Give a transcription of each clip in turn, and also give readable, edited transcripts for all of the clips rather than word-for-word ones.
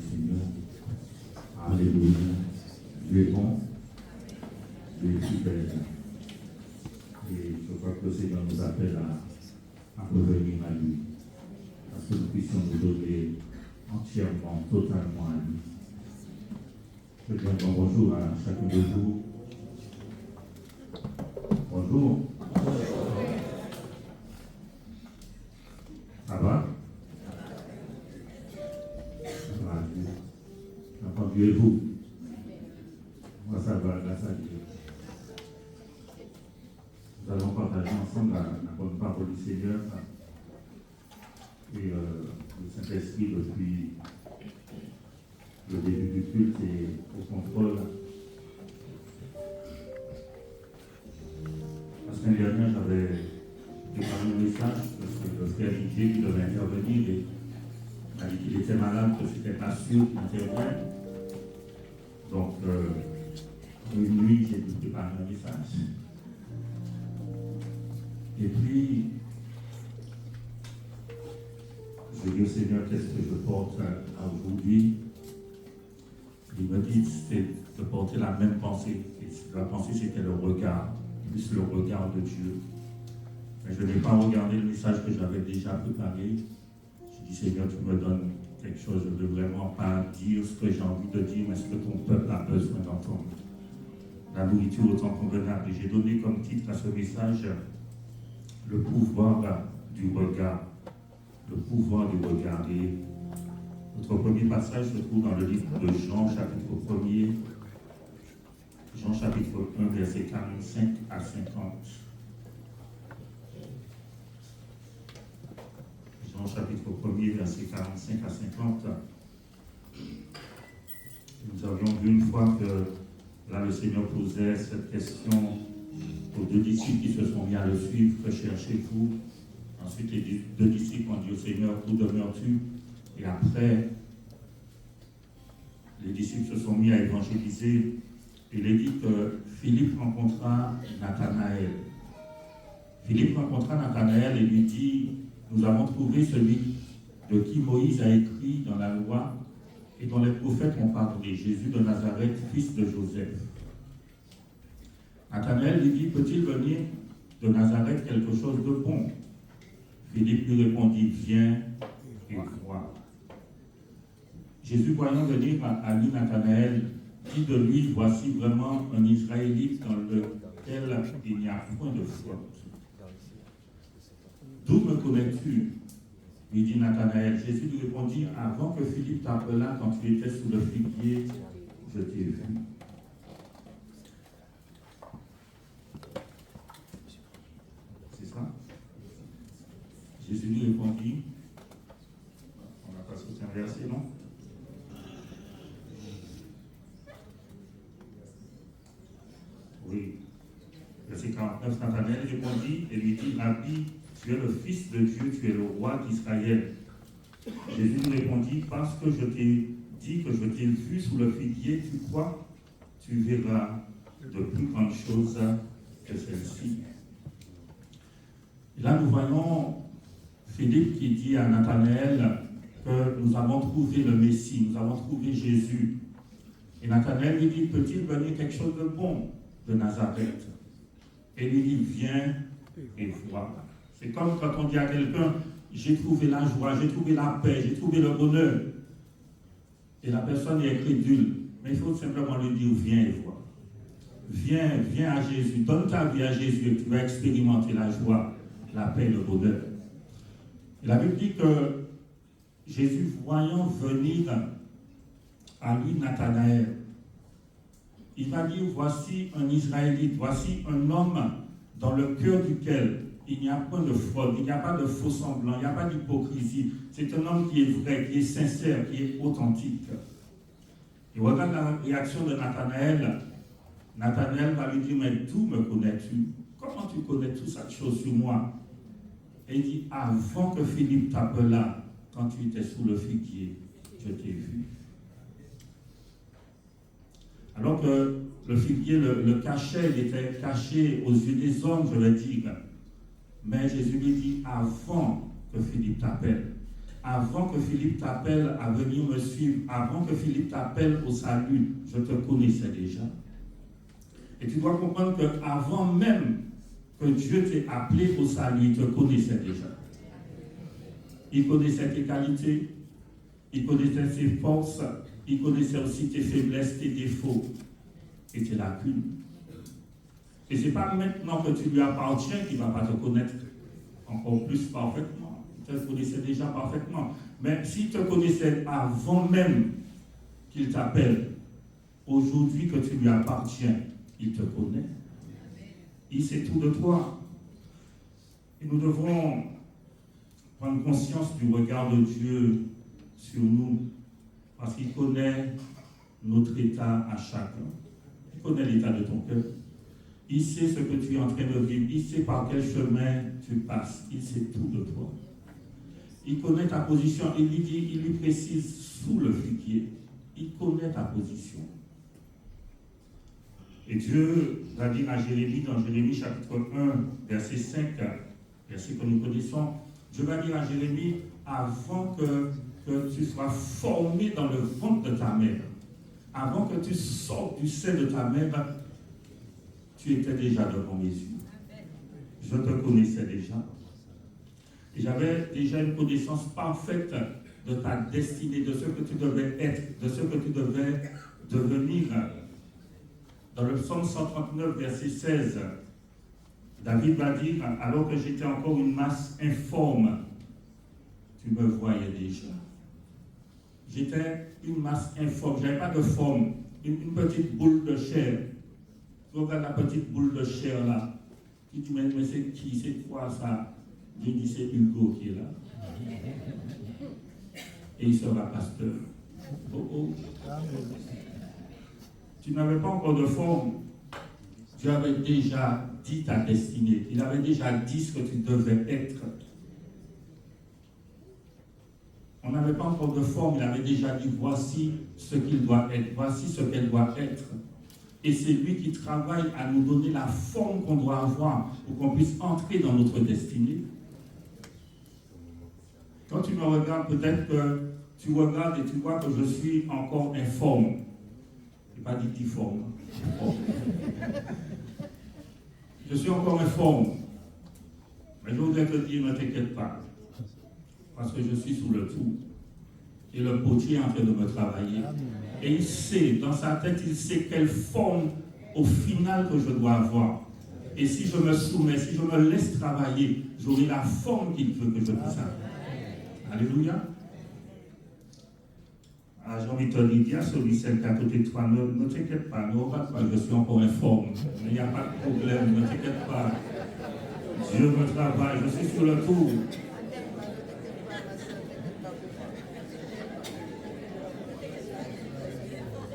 Seigneur. Alléluia. Dieu est bon, Dieu est super. Et je crois que le Seigneur nous appelle à revenir à lui, parce que nous puissions nous donner entièrement, totalement à lui. Je dis un bonjour à chacun de vous. Bonjour. Ça va? Dieu et vous. Moi, ça va, grâce à Dieu. Nous allons partager ensemble la bonne parole du Seigneur. Et le Saint-Esprit, depuis le début du culte, est au contrôle. La semaine dernière, j'avais préparé un message parce que le frère Didier qui devait intervenir et m'a dit qu'il était malade, que je n'étais pas sûr qu'il intervienne. Donc, une nuit, j'ai dû préparer un message. Et puis, je dis au Seigneur, qu'est-ce que je porte à aujourd'hui? Il me dit, c'est de porter la même pensée. Et la pensée, c'était le regard, plus le regard de Dieu. Mais je n'ai pas regardé le message que j'avais déjà préparé. Je dis, Seigneur, tu me donnes quelque chose, je ne veux vraiment pas dire ce que j'ai envie de dire, mais ce que ton peuple a besoin d'entendre. La nourriture autant convenable. Et j'ai donné comme titre à ce message le pouvoir du regard. Le pouvoir du regard. Et notre premier passage se trouve dans le livre de Jean, chapitre 1er. Jean, chapitre 1, versets 45 à 50. Jean chapitre 1er, verset 45 à 50. Nous avions vu une fois que là le Seigneur posait cette question aux deux disciples qui se sont mis à le suivre, que cherchez-vous? Ensuite les deux disciples ont dit au Seigneur, où demeures-tu? Et après, les disciples se sont mis à évangéliser. Il est dit que Philippe rencontra Nathanaël. Philippe rencontra Nathanaël et lui dit, nous avons trouvé celui de qui Moïse a écrit dans la loi et dont les prophètes ont parlé, Jésus de Nazareth, fils de Joseph. Nathanaël lui dit, peut-il venir de Nazareth quelque chose de bon? Philippe lui répondit, viens et vois. Jésus, voyant venir à lui Nathanaël, dit de lui, voici vraiment un Israélite dans lequel il n'y a point de faute. D'où me connais-tu? Lui dit Nathanaël. Jésus lui répondit, avant que Philippe t'appelât quand tu étais sous le figuier, je t'ai vu. C'est ça? Jésus lui répondit, on n'a pas sauté un verset, non? Oui. Verset 49, Nathanaël répondit et lui dit, Rabbi, tu es le Fils de Dieu, tu es le roi d'Israël. Jésus lui répondit, parce que je t'ai dit que je t'ai vu sous le figuier, tu crois, tu verras de plus grandes choses que celles-ci. Et là, nous voyons Philippe qui dit à Nathanaël que nous avons trouvé le Messie, nous avons trouvé Jésus. Et Nathanaël lui dit, peut-il venir quelque chose de bon de Nazareth? Et lui dit, viens et vois. C'est comme quand on dit à quelqu'un, j'ai trouvé la joie, j'ai trouvé la paix, j'ai trouvé le bonheur. Et la personne est incrédule. Mais il faut simplement lui dire, viens et vois. Viens à Jésus, donne ta vie à Jésus et tu vas expérimenter la joie, la paix et le bonheur. Et la Bible dit que Jésus, voyant venir à lui Nathanaël, il va dire, voici un Israélite, voici un homme dans le cœur duquel il n'y a point de fraude, il n'y a pas de faux semblant, il n'y a pas d'hypocrisie. C'est un homme qui est vrai, qui est sincère, qui est authentique. Et regarde la réaction de Nathanaël. Nathanaël va lui dire, mais d'où me connais-tu? Comment tu connais toutes ces choses sur moi? Et il dit, avant que Philippe t'appelât, quand tu étais sous le figuier, je t'ai vu. Alors que le figuier le cachait, il était caché aux yeux des hommes, je vais dire. Mais Jésus lui dit, avant que Philippe t'appelle. Avant que Philippe t'appelle à venir me suivre, avant que Philippe t'appelle au salut, je te connaissais déjà. Et tu dois comprendre qu'avant même que Dieu t'ait appelé au salut, il te connaissait déjà. Il connaissait tes qualités, il connaissait tes forces, il connaissait aussi tes faiblesses, tes défauts et tes lacunes. Et ce n'est pas maintenant que tu lui appartiens qu'il ne va pas te connaître encore plus parfaitement. Il te connaissait déjà parfaitement. Mais s'il te connaissait avant même qu'il t'appelle, aujourd'hui que tu lui appartiens, il te connaît. Il sait tout de toi. Et nous devons prendre conscience du regard de Dieu sur nous, parce qu'il connaît notre état à chacun. Il connaît l'état de ton cœur. Il sait ce que tu es en train de vivre. Il sait par quel chemin tu passes. Il sait tout de toi. Il connaît ta position. Il lui précise sous le figuier. Il connaît ta position. Et Dieu va dire à Jérémie, dans Jérémie chapitre 1, verset 5, verset que nous connaissons, Dieu va dire à Jérémie, avant que tu sois formé dans le ventre de ta mère, avant que tu sortes du sein de ta mère, tu étais déjà devant mes yeux. Je te connaissais déjà. Et j'avais déjà une connaissance parfaite de ta destinée, de ce que tu devais être, de ce que tu devais devenir. Dans le psaume 139, verset 16, David va dire, alors que j'étais encore une masse informe, tu me voyais déjà. J'étais une masse informe, je n'avais pas de forme, une petite boule de chair. Tu regardes la petite boule de chair là, tu dis, mais c'est qui, c'est quoi ça? Je dis, c'est Hugo qui est là. Et il sera pasteur. Oh oh. Tu n'avais pas encore de forme. Dieu avait déjà dit ta destinée. Il avait déjà dit ce que tu devais être. On n'avait pas encore de forme. Il avait déjà dit voici ce qu'il doit être. Voici ce qu'elle doit être. Et c'est lui qui travaille à nous donner la forme qu'on doit avoir pour qu'on puisse entrer dans notre destinée. Quand tu me regardes, peut-être que tu regardes et tu vois que je suis encore informe. Je n'ai pas dit difforme. Je suis encore informe. Mais je voudrais te dire, ne t'inquiète pas. Parce que je suis sous le tout. Et le potier est en train de me travailler. Et il sait, dans sa tête, il sait quelle forme au final que je dois avoir. Et si je me soumets, si je me laisse travailler, j'aurai la forme qu'il veut que je puisse avoir. Alléluia. Ah, j'ai envie de te dire, dis à celui qui est à côté de toi, ne t'inquiète pas, ne regarde pas, je suis encore informe. Il n'y a pas de problème, ne t'inquiète pas. Dieu me travaille, je suis sur le tour.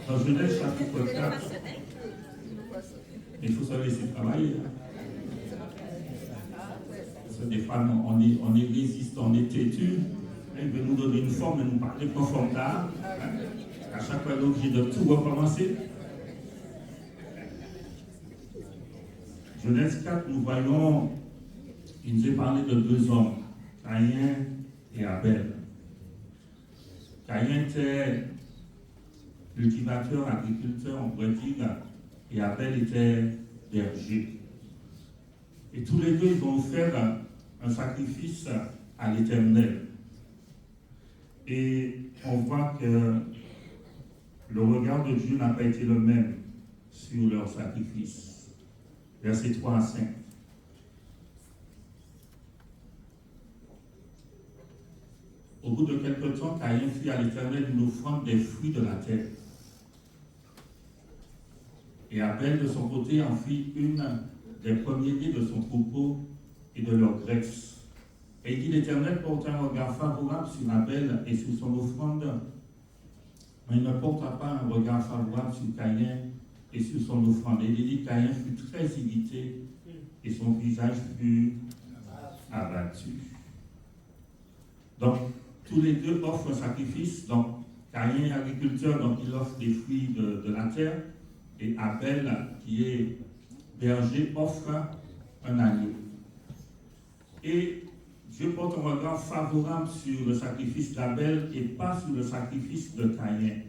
Dans Genèse chapitre 4, il faut se laisser travailler. Parce que des fois, on est résistant, on est têtu. Il veut nous donner une forme et nous parler conforme là. À chaque fois, l'objet de tout recommencer. Genèse 4, nous voyons, il nous est parlé de deux hommes, Caïn et Abel. Caïn était cultivateur, agriculteur, on pourrait dire, et Abel était berger. Et tous les deux, ils ont offert un sacrifice à l'Éternel. Et on voit que le regard de Dieu n'a pas été le même sur leur sacrifice. Versets 3 à 5. Au bout de quelque temps, Caïn fit à l'Éternel une offrande des fruits de la terre. Et Abel, de son côté, en fit une des premiers-nés de son troupeau et de leur graisse. Et il dit, l'Éternel porte un regard favorable sur Abel et sur son offrande, mais il ne porta pas un regard favorable sur Caïn et sur son offrande. Et il dit, Caïn fut très irrité et son visage fut abattu. Donc, tous les deux offrent un sacrifice. Donc, Caïn est agriculteur, donc il offre des fruits de la terre. Et Abel, qui est berger, offre un agneau. Et Dieu porte un regard favorable sur le sacrifice d'Abel et pas sur le sacrifice de Caïn.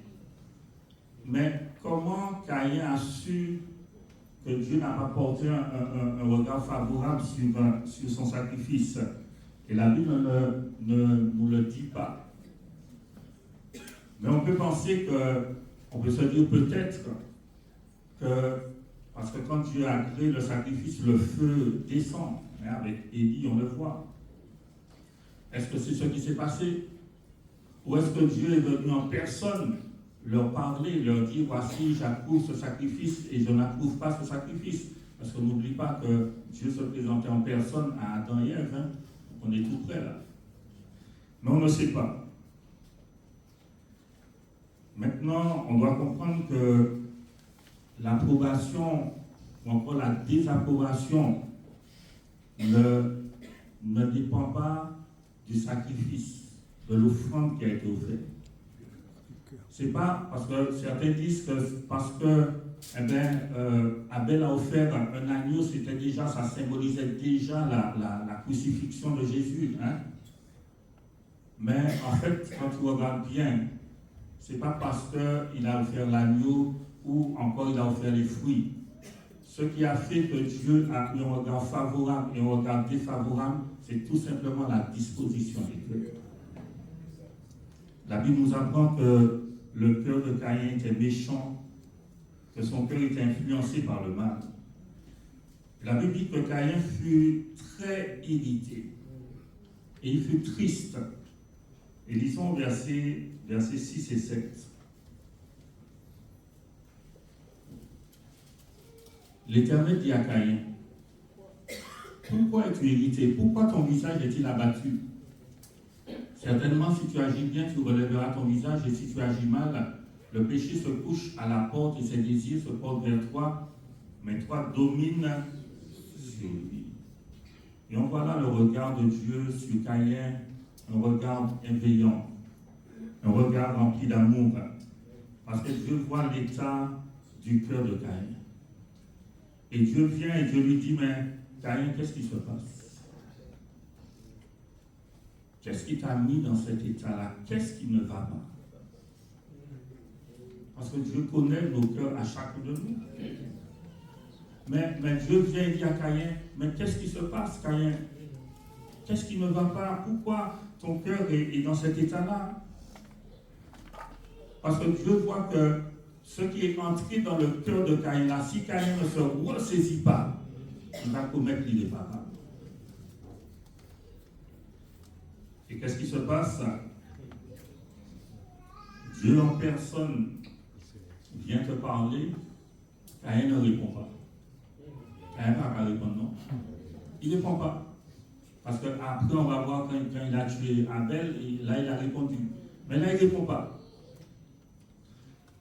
Mais comment Caïn a su que Dieu n'a pas porté un regard favorable sur son sacrifice? Et la Bible ne nous le dit pas. Mais on peut penser on peut se dire peut-être que, parce que quand Dieu a créé le sacrifice, le feu descend. Avec Élie, on le voit. Est-ce que c'est ce qui s'est passé? Ou est-ce que Dieu est venu en personne leur parler, leur dire, voici, j'approuve ce sacrifice et je n'approuve pas ce sacrifice? Parce qu'on n'oublie pas que Dieu se présentait en personne à Adam et Ève. Hein? On est tout près là. Mais on ne sait pas. Maintenant, on doit comprendre que l'approbation ou encore la désapprobation ne dépend pas du sacrifice, de l'offrande qui a été offerte. C'est pas parce que certains disent que parce que Abel a offert un agneau, ça symbolisait déjà la crucifixion de Jésus. Hein? Mais en fait, quand tu regardes bien, c'est pas parce qu'il a offert l'agneau ou encore il a offert les fruits. Ce qui a fait que Dieu a eu un regard favorable et un regard défavorable, c'est tout simplement la disposition des cœurs. La Bible nous apprend que le cœur de Caïn était méchant, que son cœur était influencé par le mal. La Bible dit que Caïn fut très irrité et il fut triste. Et lisons versets 6 et 7. L'Éternel dit à Caïn, pourquoi es-tu irrité? Pourquoi ton visage est-il abattu? Certainement, si tu agis bien, tu relèveras ton visage, et si tu agis mal, le péché se couche à la porte et ses désirs se portent vers toi, mais toi domines sur lui. Et on voit là le regard de Dieu sur Caïn, un regard bienveillant, un regard rempli d'amour, parce que Dieu voit l'état du cœur de Caïn. Et Dieu vient et Dieu lui dit, mais Caïn, qu'est-ce qui se passe? Qu'est-ce qui t'a mis dans cet état-là? Qu'est-ce qui ne va pas? Parce que Dieu connaît nos cœurs à chacun de nous. Mais Dieu vient et dit à Caïn, mais qu'est-ce qui se passe, Caïn? Qu'est-ce qui ne va pas? Pourquoi ton cœur est dans cet état-là? Parce que Dieu voit que ce qui est entré dans le cœur de Caïn, là, si Caïn ne se ressaisit pas, il va commettre l'irréparable. Et qu'est-ce qui se passe? Dieu en personne vient te parler, Caïn ne répond pas. Caïn ne va pas répondre, non. Il ne répond pas. Parce qu'après, on va voir quand il a tué Abel, et là, il a répondu. Mais là, il ne répond pas.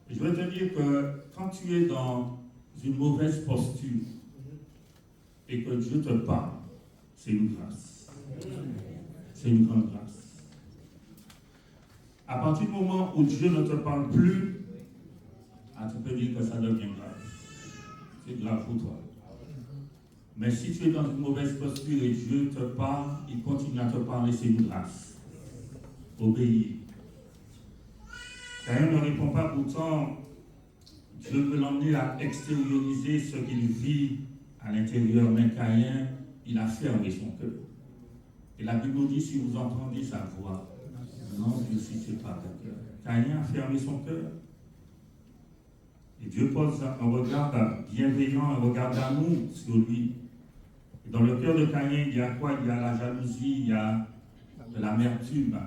Je veux te dire que quand tu es dans une mauvaise posture et que Dieu te parle, c'est une grâce. C'est une grande grâce. À partir du moment où Dieu ne te parle plus, tu peux dire que ça devient grave. C'est grave pour toi. Mais si tu es dans une mauvaise posture et Dieu te parle, il continue à te parler, c'est une grâce. Obéir. Caïn ne répond pas, pourtant, Dieu veut l'emmener à extérioriser ce qu'il vit à l'intérieur. Mais Caïn, il a fermé son cœur. Et la Bible nous dit, si vous entendez sa voix, n'endurcissez pas ton cœur. Caïn a fermé son cœur. Et Dieu pose un regard bienveillant, un regard d'amour sur lui. Et dans le cœur de Caïn, il y a quoi? Il y a la jalousie, il y a de l'amertume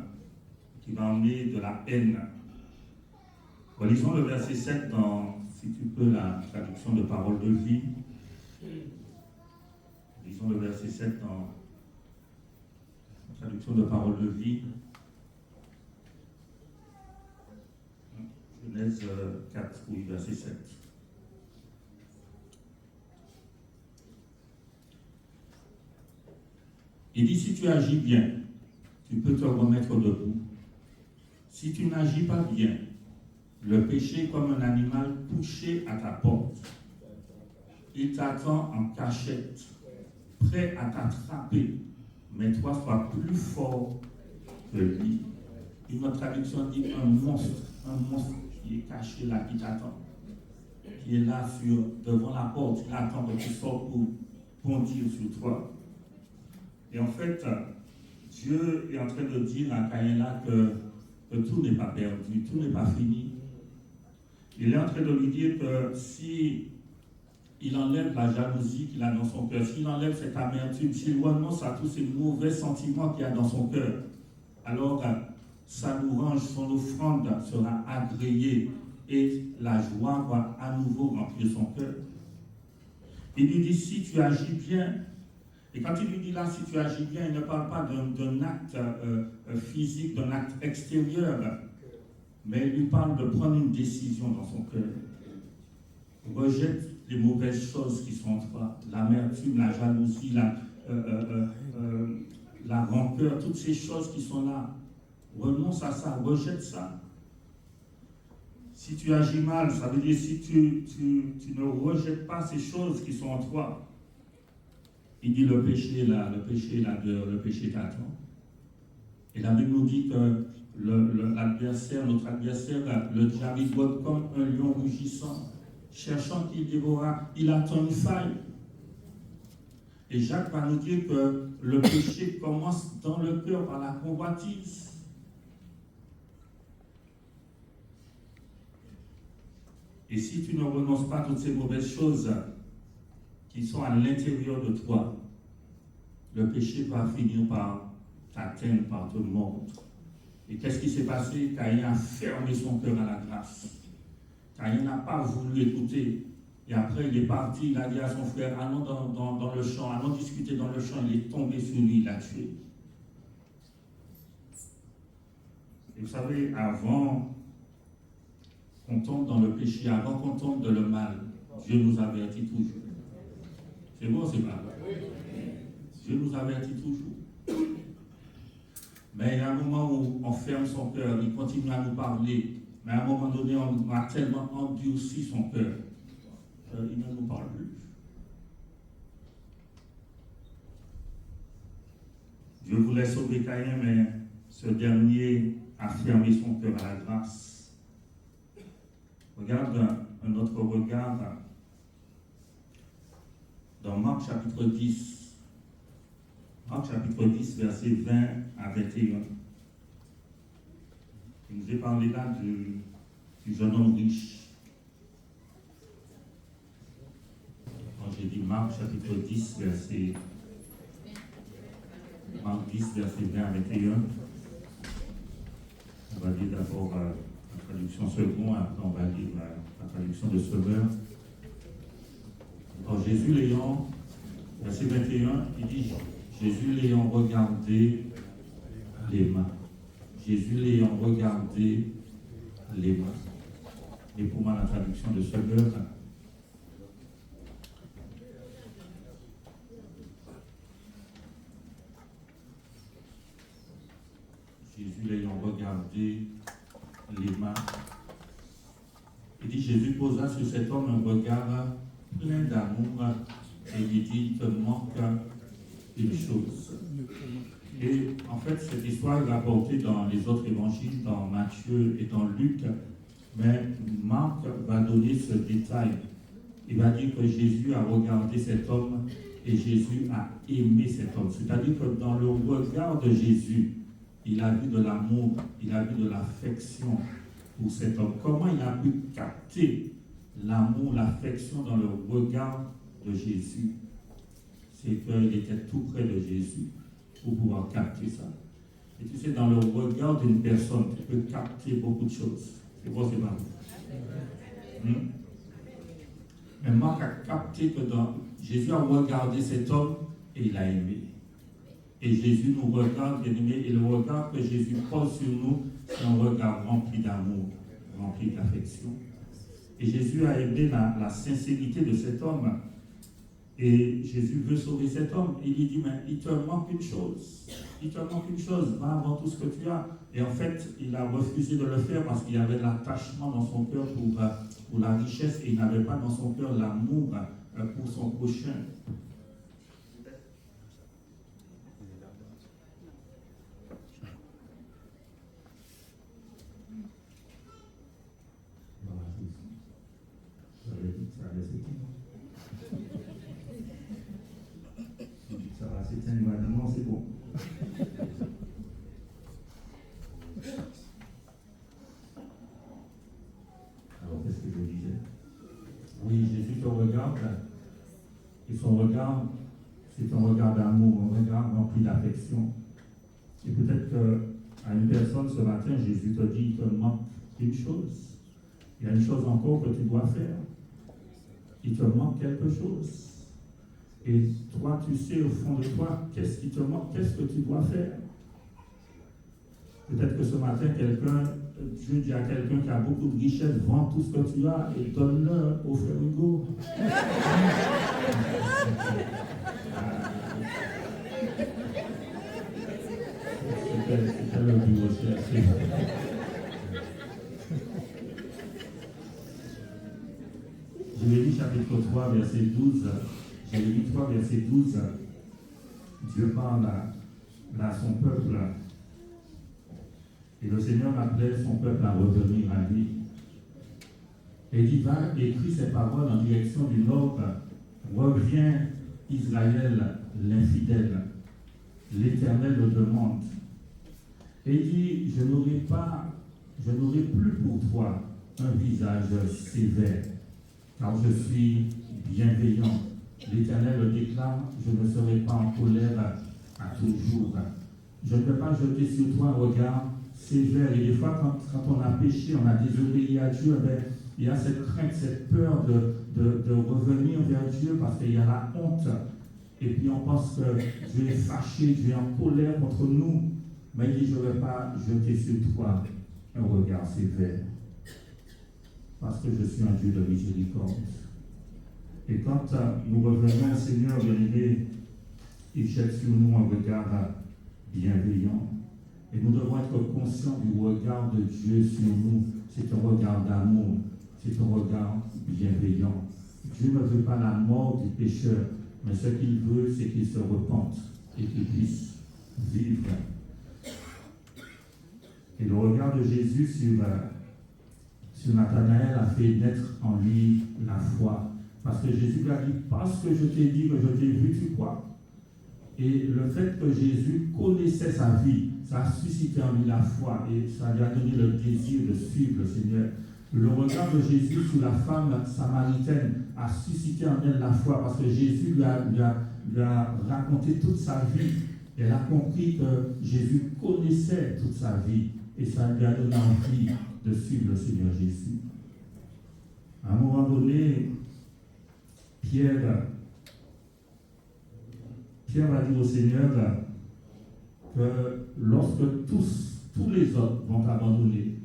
qui va emmener de la haine. Relisons le verset 7 dans, si tu peux, la traduction de Parole de vie. Lisons le verset 7 dans la traduction de Parole de vie. Genèse 4, oui, verset 7. Il dit, si tu agis bien, tu peux te remettre debout. Si tu n'agis pas bien, le péché est comme un animal couché à ta porte. Il t'attend en cachette, prêt à t'attraper, mais toi sois plus fort que lui. Une autre traduction dit un monstre qui est caché là, qui t'attend, qui est là devant la porte, il attend que tu sortes pour bondir sur toi. Et en fait, Dieu est en train de dire à Caïn là que tout n'est pas perdu, tout n'est pas fini. Il est en train de lui dire que si il enlève la jalousie qu'il a dans son cœur, s'il enlève cette amertume, s'il renonce à tous ces mauvais sentiments qu'il a dans son cœur, alors sa louange, son offrande sera agréée et la joie va à nouveau remplir son cœur. Il lui dit, si tu agis bien, et quand il lui dit là, si tu agis bien, il ne parle pas d'un acte physique, d'un acte extérieur, mais il lui parle de prendre une décision dans son cœur. Rejette les mauvaises choses qui sont en toi, l'amertume, la jalousie, la rancœur, toutes ces choses qui sont là. Renonce à ça, rejette ça. Si tu agis mal, ça veut dire si tu ne rejettes pas ces choses qui sont en toi. Il dit le péché est là, le péché est là dehors, le péché t'attend. Et la Bible nous dit que l'adversaire, notre adversaire, le diable, il doit comme un lion rugissant, cherchant qu'il dévorera, il attend une faille. Et Jacques va nous dire que le péché commence dans le cœur par la convoitise. Et si tu ne renonces pas à toutes ces mauvaises choses qui sont à l'intérieur de toi, le péché va finir par t'atteindre, par te mordre. Et qu'est-ce qui s'est passé? Caïn a fermé son cœur à la grâce. Caïn n'a pas voulu écouter. Et après, il est parti, il a dit à son frère, allons dans le champ, allons discuter dans le champ. Il est tombé sur lui, il l'a tué. Et vous savez, avant qu'on tombe dans le péché, avant qu'on tombe dans le mal, Dieu nous avertit toujours. C'est bon, c'est pas vrai. Dieu nous avertit toujours. Mais il y a un moment où on ferme son cœur, il continue à nous parler. Mais à un moment donné, on a tellement endurci son cœur qu'il ne nous parle plus. Dieu voulait sauver Caïn, mais ce dernier a fermé son cœur à la grâce. Regarde un autre regard dans Marc chapitre 10. Marc chapitre 10, versets 20 à 21. Il nous est parlé là du jeune homme riche. Quand j'ai dit Marc chapitre 10, Marc 10, verset 20 à 21, on va lire d'abord la traduction seconde, après on va lire la traduction de Sauveur. Alors Jésus l'ayant, verset 21, il dit Jésus l'ayant regardé les mains. Jésus l'ayant regardé les mains. Et pour moi, la traduction de Sauveur. Jésus l'ayant regardé les mains. Il dit Jésus posa sur cet homme un regard plein d'amour et lui dit il te manque une chose. Et en fait, cette histoire est rapportée dans les autres évangiles, dans Matthieu et dans Luc, mais Marc va donner ce détail. Il va dire que Jésus a regardé cet homme et Jésus a aimé cet homme. C'est-à-dire que dans le regard de Jésus, il a vu de l'amour, il a vu de l'affection pour cet homme. Comment il a pu capter l'amour, l'affection dans le regard de Jésus? C'est qu'il était tout près de Jésus pour pouvoir capter ça. Et tu sais, dans le regard d'une personne, tu peux capter beaucoup de choses. C'est quoi, c'est pas vrai? Mais Marc a capté que Jésus a regardé cet homme et il a aimé. Et Jésus nous regarde, bien aimé, et le regard que Jésus pose sur nous, c'est un regard rempli d'amour, rempli d'affection. Et Jésus a aimé la sincérité de cet homme. Et Jésus veut sauver cet homme. Il lui dit, mais il te manque une chose. Il te manque une chose. Va avant tout ce que tu as. Et en fait, il a refusé de le faire parce qu'il y avait de l'attachement dans son cœur pour la richesse et il n'avait pas dans son cœur l'amour pour son prochain. un regard d'amour, un regard rempli d'affection. Et peut-être qu'à une personne ce matin, Jésus te dit, il te manque une chose. Il y a une chose encore que tu dois faire. Il te manque quelque chose. Et toi, tu sais au fond de toi, qu'est-ce qui te manque, qu'est-ce que tu dois faire. Peut-être que ce matin, Dieu dit à quelqu'un qui a beaucoup de richesses, vends tout ce que tu as et donne-le au frère Hugo. C'était le but recherché. Jérémie chapitre 3, verset 12. Jérémie 3, verset 12. Dieu parle à son peuple. Et le Seigneur appelait son peuple à revenir à lui. Et il va écrire ces paroles en direction du nord. Reviens, Israël, l'infidèle. L'Éternel le demande. Et il dit, je n'aurai plus pour toi un visage sévère, car je suis bienveillant. L'Éternel le déclare, je ne serai pas en colère à toujours. Je ne vais pas jeter sur toi un regard sévère. Et des fois, quand on a péché, on a désobéi à Dieu, il y a cette crainte, cette peur de revenir vers Dieu parce qu'il y a la honte. Et puis on pense que Dieu est fâché, Dieu est en colère contre nous. Mais il dit, je ne vais pas jeter sur toi un regard sévère. Parce que je suis un Dieu de miséricorde. Et quand nous revenons au Seigneur bien-aimé, il jette sur nous un regard bienveillant. Et nous devons être conscients du regard de Dieu sur nous. C'est un regard d'amour, c'est un regard bienveillant. Dieu ne veut pas la mort du pécheur, mais ce qu'il veut, c'est qu'il se repente et qu'il puisse vivre. Et le regard de Jésus sur Nathanaël a fait naître en lui la foi. Parce que Jésus lui a dit, parce que je t'ai dit que je t'ai vu, tu crois. Et le fait que Jésus connaissait sa vie, ça a suscité en lui la foi et ça lui a donné le désir de suivre le Seigneur. Le regard de Jésus sur la femme samaritaine a suscité en elle la foi parce que Jésus lui a raconté toute sa vie. Et elle a compris que Jésus connaissait toute sa vie et ça lui a donné envie de suivre le Seigneur Jésus. À un moment donné, Pierre va dire au Seigneur que lorsque tous les autres vont t'abandonner,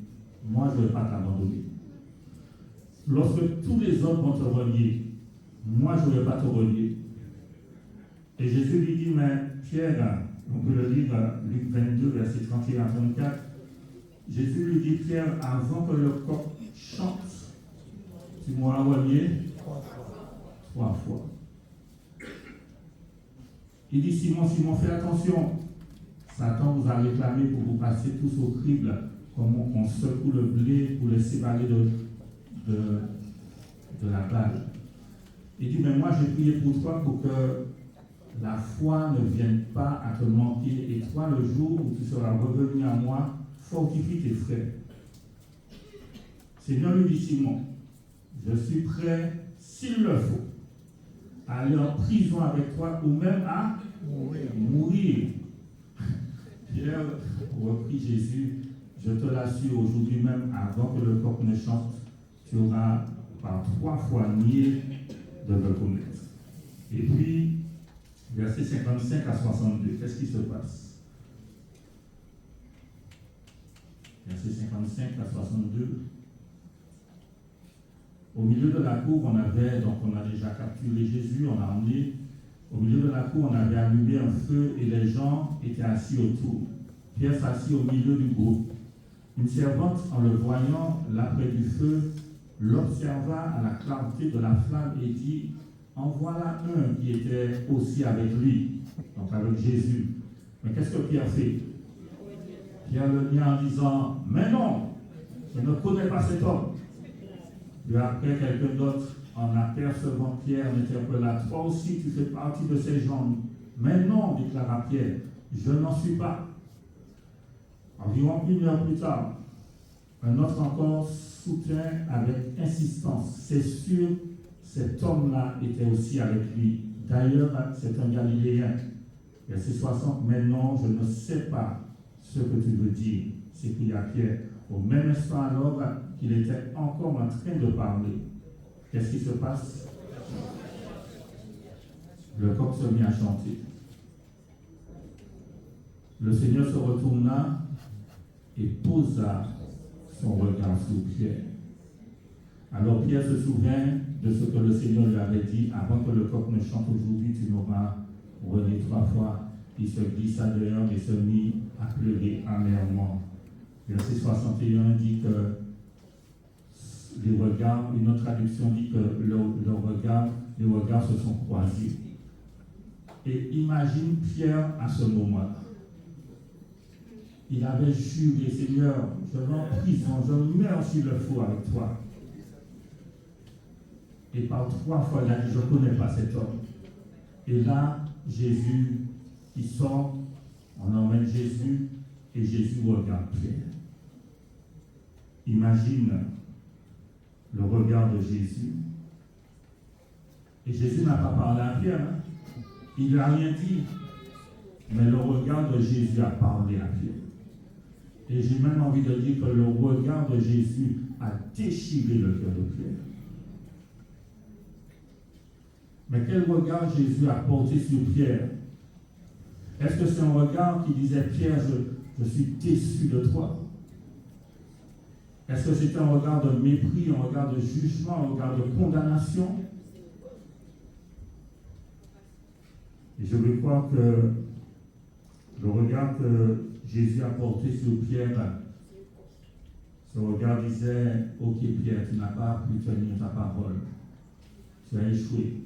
moi je ne vais pas t'abandonner. Lorsque tous les autres vont te renier, moi je ne vais pas te renier. Et Jésus lui dit, mais Pierre, on peut le lire, Luc 22, verset 31 à 34, Jésus lui dit, Pierre, avant que le coq chante, tu m'auras renié 3 fois. Il dit, Simon, fais attention. Satan vous a réclamé pour vous passer tous au crible, comme on secoue le blé pour le séparer de la balle. Il dit, mais moi j'ai prié pour toi pour que la foi ne vienne pas à te manquer. Et toi, le jour où tu seras revenu à moi, fortifie tes frères. Seigneur lui dit, Simon, je suis prêt, s'il le faut, à aller en prison avec toi ou même à mourir. Pierre reprit Jésus, je te l'assure aujourd'hui même, avant que le coq ne chante, tu auras par 3 fois nié de me connaître. Et puis, versets 55 à 62, qu'est-ce qui se passe? Versets 55 à 62. Au milieu de la cour, on a déjà capturé Jésus, on l'a emmené. Au milieu de la cour, on avait allumé un feu et les gens étaient assis autour. Pierre s'assit au milieu du groupe. Une servante, en le voyant là près du feu, l'observa à la clarté de la flamme et dit, en voilà un qui était aussi avec lui, donc avec Jésus. Mais qu'est-ce que Pierre fait? Pierre le nie en disant, mais non, je ne connais pas cet homme. Puis après, quelqu'un d'autre, en apercevant Pierre, l'interpella, toi aussi tu fais partie de ces gens. Mais non, déclara Pierre, je n'en suis pas. Environ 1 heure plus tard, un autre encore soutint avec insistance, c'est sûr, cet homme-là était aussi avec lui. D'ailleurs, c'est un Galiléen. Verset 60, mais non, je ne sais pas ce que tu veux dire, s'écria Pierre. Au même instant alors qu'il était encore en train de parler, qu'est-ce qui se passe? Le coq se mit à chanter. Le Seigneur se retourna et posa son regard sur Pierre. Alors Pierre se souvint de ce que le Seigneur lui avait dit, avant que le coq ne chante aujourd'hui, tu m'auras renié 3 fois. Il se glissa dehors et se mit à pleurer amèrement. Verset 61 dit que les regards, une autre traduction dit que les regards se sont croisés. Et imagine Pierre à ce moment-là. Il avait juré, Seigneur, je vais en prison, je meurs sur le feu avec toi. Et par 3 fois, il a dit, je ne connais pas cet homme. Et là, Jésus, il sort, on emmène Jésus, et Jésus regarde Pierre. Imagine le regard de Jésus. Et Jésus n'a pas parlé à Pierre, hein? Il n'a rien dit. Mais le regard de Jésus a parlé à Pierre. Et j'ai même envie de dire que le regard de Jésus a déchiré le cœur de Pierre. Mais quel regard Jésus a porté sur Pierre? Est-ce que c'est un regard qui disait, Pierre, je suis déçu de toi? Est-ce que c'était un regard de mépris, un regard de jugement, un regard de condamnation? Et je veux croire que le regard que Jésus a porté sur Pierre, ce regard disait, ok Pierre, tu n'as pas pu tenir ta parole, tu as échoué,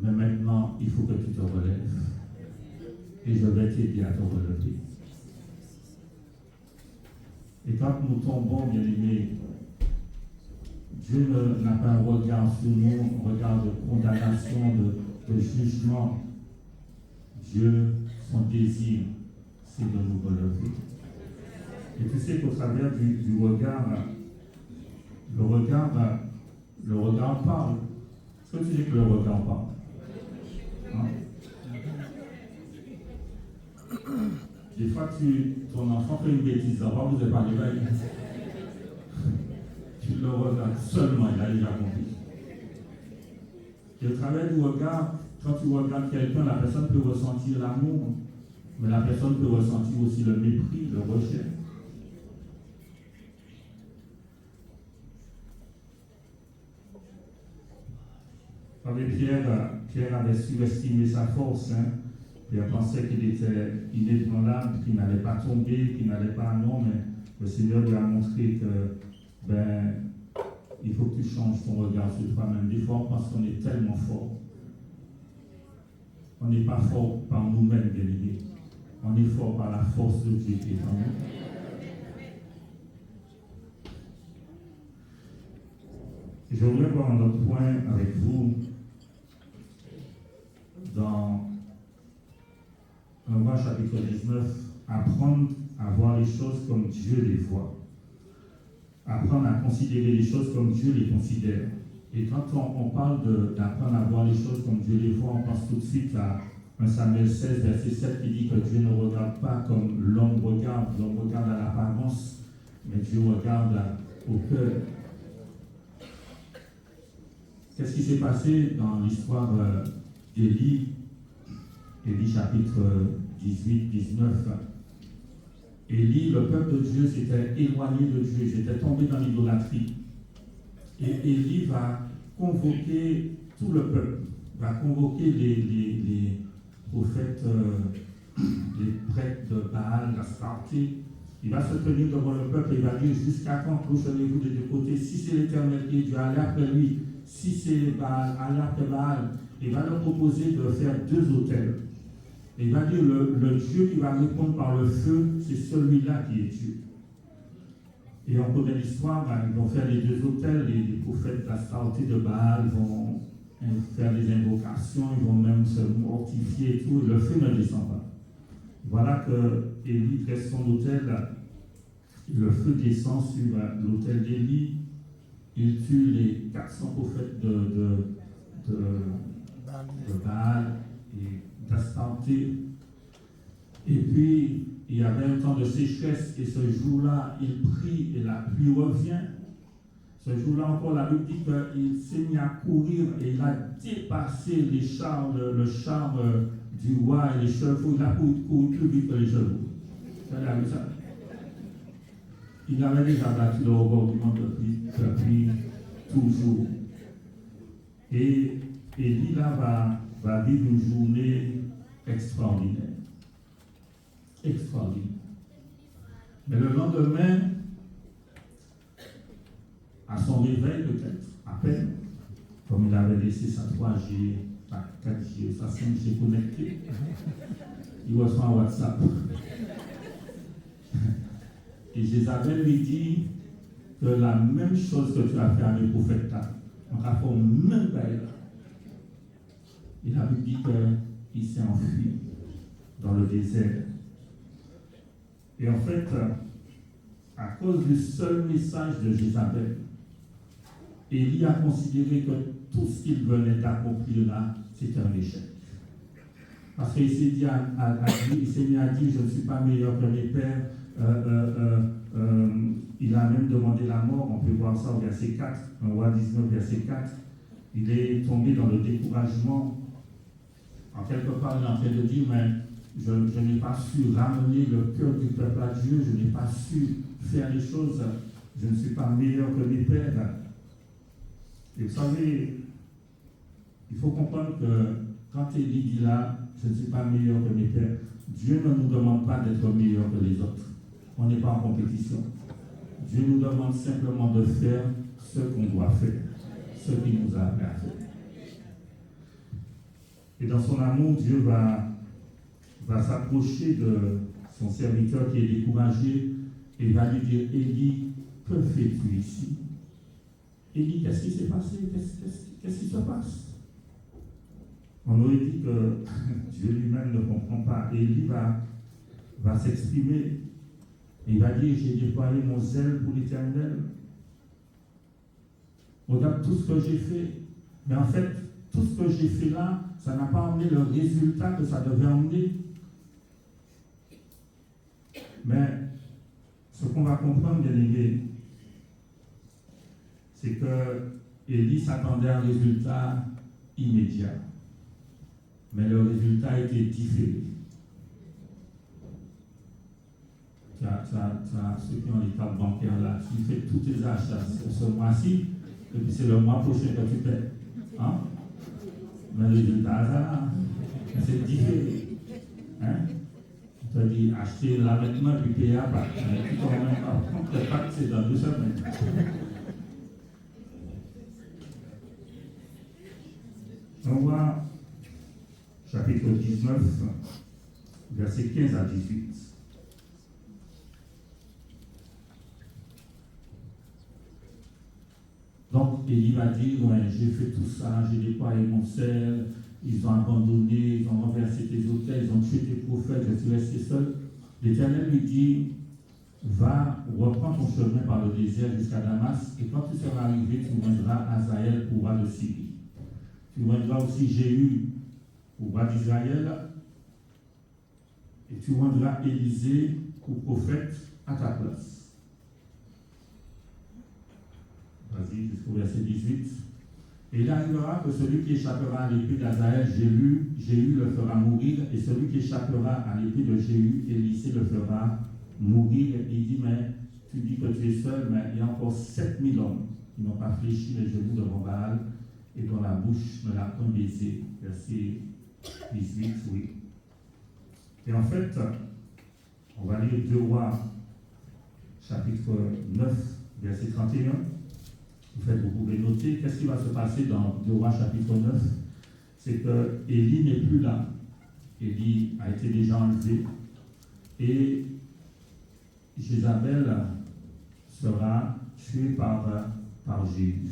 mais maintenant il faut que tu te relèves et je vais t'aider à te relever. Et quand nous tombons, bien aimés, Dieu n'a pas un regard sur nous, un regard de condamnation, de jugement. Dieu, son désir, c'est de nous relever. Et tu sais qu'au travers du regard, le regard parle. Est-ce que tu sais que le regard parle? Hein? Des fois, ton enfant fait une bêtise, d'abord vous n'êtes pas réveillé. Tu le regardes seulement, il a déjà compris. Et au travers du regard, quand tu regardes quelqu'un, la personne peut ressentir l'amour, mais la personne peut ressentir aussi le mépris, le rejet. Pierre avait surestimé sa force. Pierre pensait qu'il était inébranlable, qu'il n'allait pas tomber, qu'il n'allait pas. Non, mais le Seigneur lui a montré que il faut que tu changes ton regard sur toi-même. Des fois, on pense qu'on est tellement fort. On n'est pas fort par nous-mêmes, bien aimés. On est fort par la force de Dieu qui est en nous. Je voudrais voir un autre point avec vous dans 1 Roi chapitre 19, apprendre à voir les choses comme Dieu les voit. Apprendre à considérer les choses comme Dieu les considère. Et quand on parle d'apprendre à voir les choses comme Dieu les voit, on pense tout de suite à 1 Samuel 16, verset 7 qui dit que Dieu ne regarde pas comme l'homme regarde à l'apparence, mais Dieu regarde au cœur. Qu'est-ce qui s'est passé dans l'histoire d'Élie, Élie chapitre 18, 19? Élie, le peuple de Dieu, s'était éloigné de Dieu, ils étaient tombés dans l'idolâtrie. Et Élie va convoquer tout le peuple, va convoquer les prophètes, les prêtres de Baal, l'Astarté. Il va se tenir devant le peuple et il va dire, jusqu'à quand clochonnez-vous des deux côtés? Si c'est l'Éternel qui est Dieu, allez après lui. Si c'est Baal, allez après Baal. Il va leur proposer de faire 2 autels. Et il va dire, le Dieu qui va répondre par le feu, c'est celui-là qui est Dieu. Et on connaît l'histoire, ils vont faire les 2 autels, les prophètes d'Astarté de Baal vont faire des invocations, ils vont même se mortifier et tout, et le feu ne descend pas. Voilà que Élie dresse son autel, le feu descend sur l'autel d'Élie, il tue les 400 prophètes Baal et d'Astarté. Et puis, il y avait un temps de sécheresse, et ce jour-là, il prie et la pluie revient. Ce jour-là encore, la Bible dit qu'il s'est mis à courir et il a dépassé les chars, le char du roi et les chevaux. Il a couru plus vite que les chevaux. Vous avez vu ça? Il avait déjà battu le record du monde depuis toujours. Et Élie là va vivre une journée extraordinaire. Extraordinaire. Mais le lendemain, à son réveil peut-être, à peine, comme il avait laissé sa 3G, sa 4G, sa 5G connectée, il reçoit un WhatsApp. Et Jézabel lui dit que la même chose que tu as fait à mes prophètes, on a fait même bail. Il a dit qu'il s'est enfui dans le désert. Et en fait, à cause du seul message de Jézabel, Élie a considéré que tout ce qu'il venait d'accomplir là, c'était un échec. Parce qu'il s'est dit il s'est mis à dire, je ne suis pas meilleur que mes pères. Il a même demandé la mort, on peut voir ça au verset 4, un roi 19, verset 4. Il est tombé dans le découragement. En quelque part, il est en train de dire, mais je n'ai pas su ramener le cœur du peuple à Dieu, je n'ai pas su faire les choses, je ne suis pas meilleur que mes pères. Et vous savez, il faut comprendre que quand Élie dit là, je ne suis pas meilleur que mes pères, Dieu ne nous demande pas d'être meilleur que les autres. On n'est pas en compétition. Dieu nous demande simplement de faire ce qu'on doit faire, ce qu'il nous a appelé à faire. Et dans son amour, Dieu va s'approcher de son serviteur qui est découragé et va lui dire, Élie, que fais-tu ici? Élie, qu'est-ce qui s'est passé? Qu'est-ce qui se passe? On aurait dit que Dieu lui-même ne comprend pas. Et Élie va s'exprimer. Il va dire, j'ai déployé mon zèle pour l'Éternel. Regarde tout ce que j'ai fait. Mais en fait, tout ce que j'ai fait là, ça n'a pas emmené le résultat que ça devait emmener. Mais ce qu'on va comprendre, bien aimé, c'est que Élie s'attendait à un résultat immédiat. Mais le résultat était différé. Tu as ceux qui ont les cartes bancaires là, tu fais tous tes achats ce mois-ci, et puis c'est le mois prochain que tu paies. Hein? Mais le résultat, ça, c'est différé. Hein? Tu as dit, acheter là maintenant, puis payer à part. Mais tu t'en même pas compte que c'est dans 2 semaines. On voit chapitre 19, versets 15 à 18. Donc, Élie va dire, ouais, j'ai fait tout ça, j'ai déployé mon sel, ils ont abandonné, ils ont renversé tes autels, ils ont tué tes prophètes, je suis resté seul. L'Éternel lui dit, va, reprends ton chemin par le désert jusqu'à Damas, et quand tu seras arrivé, tu viendras Hazaël pour roi de Syrie. Tu viendras aussi Jéhu pour roi d'Israël, et tu viendras Élisée pour prophète à ta place. Vas-y, jusqu'au verset 18. Et il arrivera que celui qui échappera à l'épée d'Hazaël, Jéhu le fera mourir, et celui qui échappera à l'épée de Jéhu, Élisée le fera mourir. Et il dit, mais tu dis que tu es seul, mais il y a encore 7000 hommes qui n'ont pas fléchi les genoux devant Baal, et dont la bouche ne l'a point baisé. Verset 18, oui. Et en fait, on va lire 2 Rois, chapitre 9, verset 31. En fait, vous pouvez noter, qu'est-ce qui va se passer dans 2 Rois chapitre 9? C'est que Élie n'est plus là. Élie a été déjà enlevé. Et Jézabel sera tuée par Jéhu.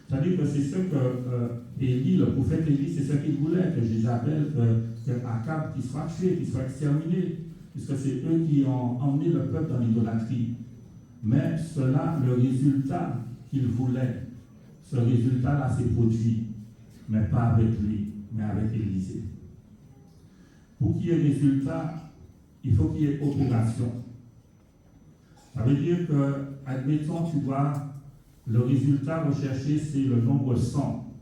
C'est-à-dire que c'est ce que Élie, le prophète Élie, c'est ce qu'il voulait, que Jézabel, que Akab, qui soit tué, qui soit exterminé, puisque c'est eux qui ont emmené le peuple dans l'idolâtrie. Mais cela, le résultat qu'il voulait, ce résultat-là s'est produit. mais pas avec lui, mais avec Élisée. Pour qu'il y ait résultat, il faut qu'il y ait opération. Ça veut dire que, admettons, le résultat recherché, c'est le nombre 100.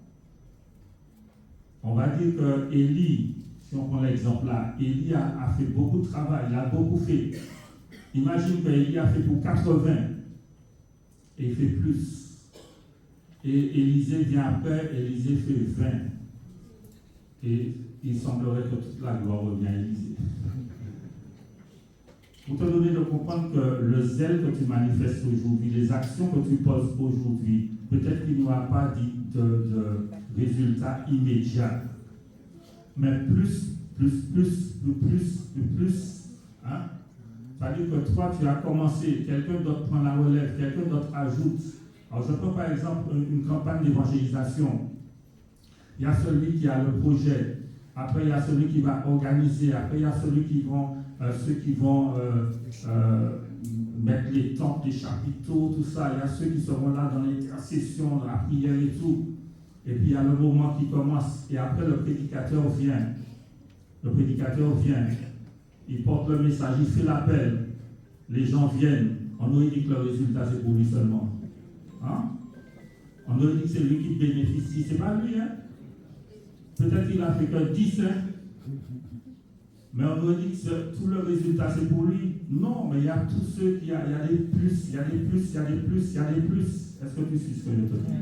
On va dire que Élie, si on prend l'exemple là, Élie a fait beaucoup de travail, il a beaucoup fait. Imagine qu'Élie a fait pour 80 et il fait plus. Et Élisée vient après, Élisée fait 20. Et il semblerait que toute la gloire revient à Élisée. Pour te donner de comprendre que le zèle que tu manifestes aujourd'hui, les actions que tu poses aujourd'hui, peut-être qu'il n'y aura pas de résultat immédiat, mais plus. Hein? C'est-à-dire que toi, tu as commencé, quelqu'un d'autre prend la relève, quelqu'un d'autre ajoute. Alors, je prends par exemple une campagne d'évangélisation. Il y a celui qui a le projet, après il y a celui qui va organiser, après il y a ceux qui vont mettre les tentes, les chapiteaux, tout ça. Il y a ceux qui seront là dans l'intercession, dans la prière et tout. Et puis il y a le moment qui commence. Et après le prédicateur vient. Il porte le message, il fait l'appel. Les gens viennent. On aurait dit que le résultat c'est pour lui seulement. Hein? On aurait dit que c'est lui qui bénéficie. C'est pas lui, hein? Peut-être qu'il a fait que 10, hein? Mais on aurait dit que tout le résultat c'est pour lui. Non, mais il y a tous ceux qui il y a des plus, il y a des plus, il y a des plus, il y a des plus. Est-ce que tu suis ce que je te dis?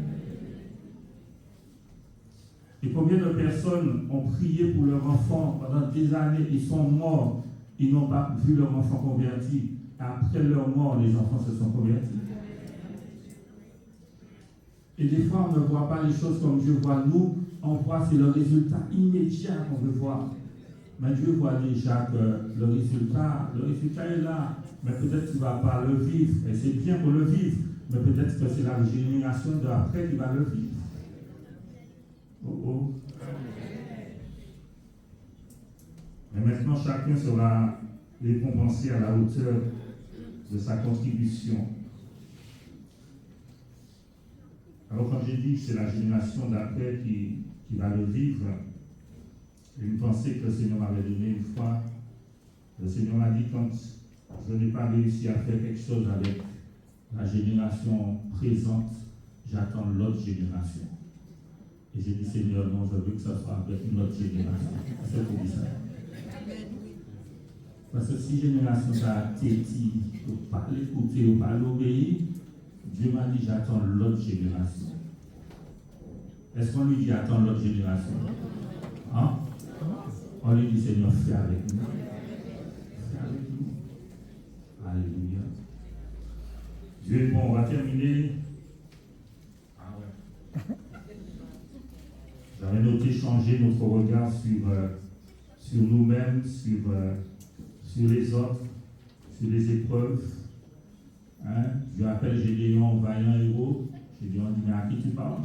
Et combien de personnes ont prié pour leur enfant pendant des années, ils sont morts, ils n'ont pas vu leur enfant converti. Après leur mort, les enfants se sont convertis. Et des fois, on ne voit pas les choses comme Dieu voit. Nous, on voit c'est le résultat immédiat qu'on veut voir. Mais Dieu voit déjà que le résultat est là. Mais peut-être que tu ne vas pas le vivre. Et c'est bien pour le vivre. Mais peut-être que c'est la génération d'après qui va le vivre. Oh. Mais maintenant, chacun sera récompensé à la hauteur de sa contribution. Alors, quand j'ai dit que c'est la génération d'après qui va le vivre, une pensée que le Seigneur m'avait donnée une fois, le Seigneur m'a dit quand je n'ai pas réussi à faire quelque chose avec la génération présente, j'attends l'autre génération. Et j'ai dit, Seigneur, non, je veux que ça soit avec une autre génération. Est-ce que tu dis ça? Parce que si génération ça téti, ou pas l'écouter, ou pas l'obéir, Dieu m'a dit, j'attends l'autre génération. Est-ce qu'on lui dit, attends l'autre génération? Hein? On lui dit, Seigneur, fais avec nous. Fais avec nous. Alléluia. Dieu est bon, on va terminer. Ah ouais. J'avais noté changer notre regard sur nous-mêmes, sur les autres, sur les épreuves. Hein? Je rappelle Gédéon, vaillant héros. Gédéon dit, mais à qui tu parles?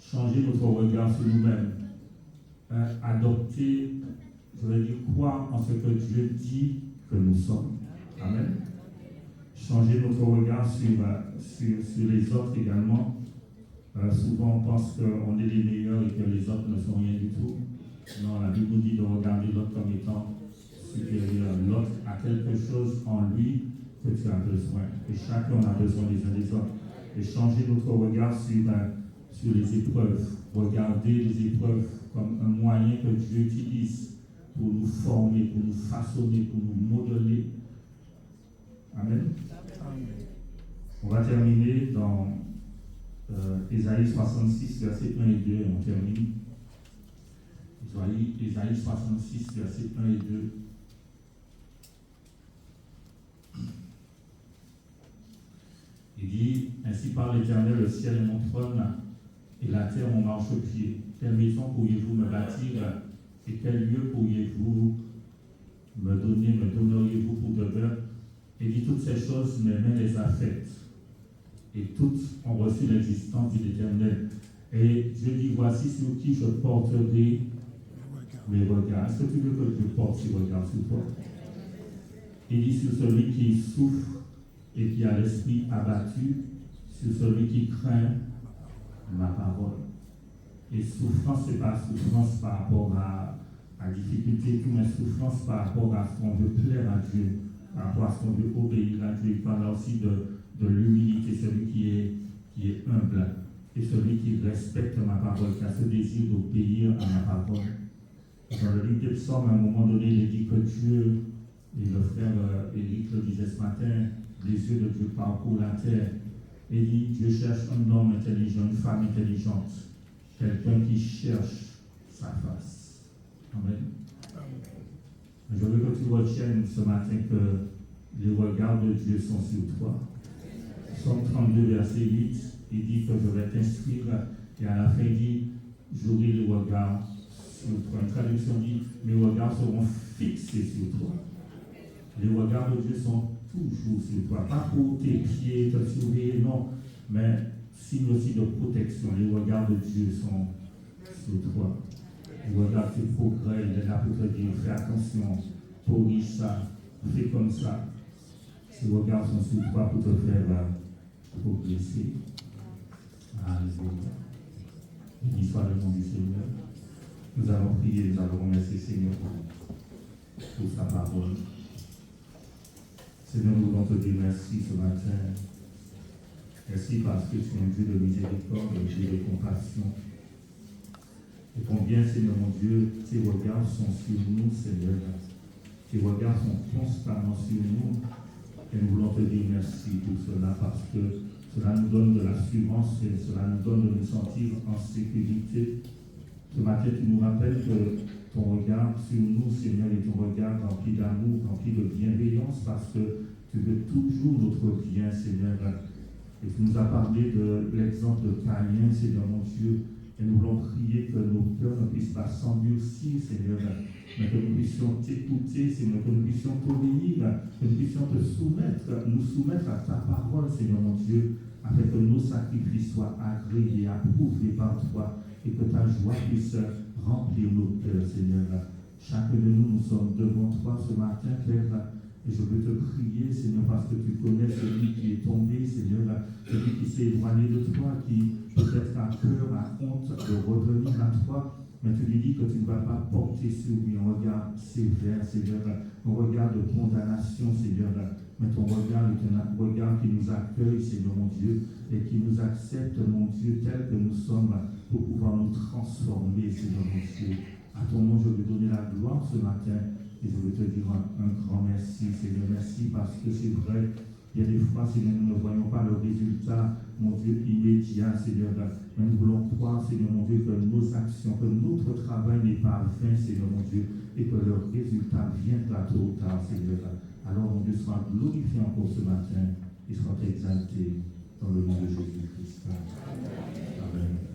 Changer notre regard sur nous-mêmes. Adopter, je veux dire, croire en ce que Dieu dit que nous sommes. Amen. Changer notre regard sur les autres également. Souvent, on pense qu'on est les meilleurs et que les autres ne sont rien du tout. Non, la Bible nous dit de regarder l'autre comme étant supérieur. L'autre a quelque chose en lui que tu as besoin. Et chacun a besoin les uns des autres. Et changer notre regard sur les épreuves. Regarder les épreuves comme un moyen que Dieu utilise pour nous former, pour nous façonner, pour nous modeler. Amen. On va terminer dans Ésaïe 66, versets 1 et 2, et on termine. Ésaïe 66, versets 1 et 2. Il dit, ainsi parle l'Éternel, le ciel est mon trône, et la terre mon marchepied. Quelle maison pourriez-vous me bâtir, et quel lieu pourriez-vous me donneriez-vous pour demeure? Et dit, toutes ces choses, mes mains les a faites, et toutes ont reçu l'existence de l'Éternel. Et Dieu dit, voici sur qui je porterai mes regards. Est-ce que tu veux que je porte ces regards sur toi? Il dit, sur celui qui souffre et qui a l'esprit abattu, sur celui qui craint ma parole. Et souffrance, ce n'est pas souffrance par rapport à difficulté, tout, mais souffrance par rapport à ce qu'on veut plaire à Dieu, par rapport à ce qu'on veut obéir à Dieu. Il parle aussi de l'humilité, celui qui est humble et celui qui respecte ma parole, qui a ce désir d'obéir à ma parole. Dans le livre des Psaumes, à un moment donné, il est dit que Dieu, et le frère Éric le disait ce matin, les yeux de Dieu parcourent la terre. Et il dit, Dieu cherche un homme intelligent, une femme intelligente, quelqu'un qui cherche sa face. Amen. Je veux que tu retiennes ce matin que les regards de Dieu sont sur toi. Psaume 32, verset 8, il dit que je vais t'instruire, et à la fin il dit, j'aurai les regards sur toi. Une traduction dit, mes regards seront fixés sur toi. Les regards de Dieu sont toujours sur toi, pas pour tes pieds, te surveiller, non, mais signe aussi de protection. Les regards de Dieu sont sur toi. Les regards tes progrès, il est là pour te dire, fais attention, corrige ça, fais comme ça. Ces regards sont sur toi pour te faire progresser. Alléluia. Béni soit le nom du Seigneur. Nous allons prier, nous allons remercier le Seigneur pour sa parole. Seigneur, nous voulons te dire merci ce matin. Merci parce que tu es un Dieu de miséricorde, un Dieu de compassion. Et combien, Seigneur mon Dieu, tes regards sont sur nous, Seigneur. Tes regards sont constamment sur nous. Et nous voulons te dire merci pour cela parce que cela nous donne de l'assurance et cela nous donne de nous sentir en sécurité. Ce matin, tu nous rappelles que ton regard sur nous, Seigneur, est ton regard rempli d'amour, rempli de bienveillance, parce que tu veux toujours notre bien, Seigneur. Et tu nous as parlé de l'exemple de Caïn, Seigneur mon Dieu, et nous voulons prier que nos cœurs ne puissent pas s'endurcir, Seigneur, mais que nous puissions t'écouter, Seigneur, que nous puissions t'obéir, que nous puissions nous soumettre à ta parole, Seigneur mon Dieu, afin que nos sacrifices soient agréés, approuvés par toi, et que ta joie puisse remplir nos cœurs, Seigneur. Chacun de nous, nous sommes devant toi ce matin, Père, et je veux te prier, Seigneur, parce que tu connais celui qui est tombé, Seigneur, celui qui s'est éloigné de toi, qui peut-être a peur, a honte de revenir à toi, mais tu lui dis que tu ne vas pas porter sur lui un regard sévère, Seigneur, un regard de condamnation, Seigneur, mais ton regard est un regard qui nous accueille, Seigneur mon Dieu, et qui nous accepte, mon Dieu, tel que nous sommes, pour pouvoir nous transformer, Seigneur mon Dieu. À ton nom, je veux donner la gloire ce matin, et je veux te dire un grand merci, Seigneur. Merci parce que c'est vrai, il y a des fois, Seigneur, nous ne voyons pas le résultat, mon Dieu, immédiat, Seigneur. Mais nous voulons croire, Seigneur, mon Dieu, que nos actions, que notre travail n'est pas vain, Seigneur, mon Dieu, et que le résultat viendra tôt ou tard, Seigneur. Alors, mon Dieu sera glorifié encore ce matin et sera exalté dans le nom de Jésus-Christ. Amen.